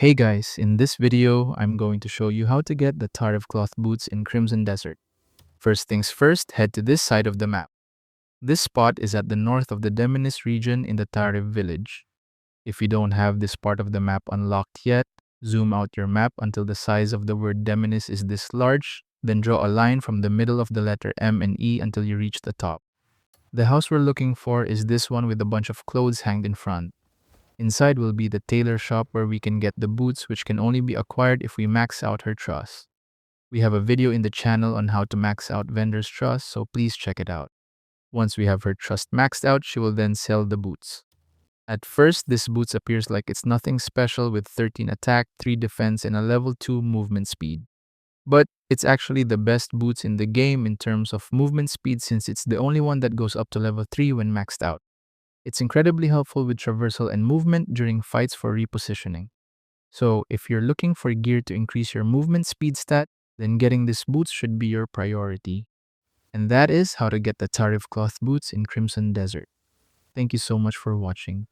Hey guys, in this video, I'm going to show you how to get the Tariv Cloth Boots in Crimson Desert. First things first, head to this side of the map. This spot is at the north of the Deminis region in the Tariv village. If you don't have this part of the map unlocked yet, zoom out your map until the size of the word Deminis is this large, then draw a line from the middle of the letter M and E until you reach the top. The house we're looking for is this one with a bunch of clothes hanged in front. Inside will be the tailor shop where we can get the boots, which can only be acquired if we max out her trust. We have a video in the channel on how to max out vendor's trust, so please check it out. Once we have her trust maxed out, she will then sell the boots. At first, this boots appears like it's nothing special with 13 attack, 3 defense, and a level 2 movement speed. But it's actually the best boots in the game in terms of movement speed since it's the only one that goes up to level 3 when maxed out. It's incredibly helpful with traversal and movement during fights for repositioning. So if you're looking for gear to increase your movement speed stat, then getting these boots should be your priority. And that is how to get the Tariv Cloth Boots in Crimson Desert. Thank you so much for watching.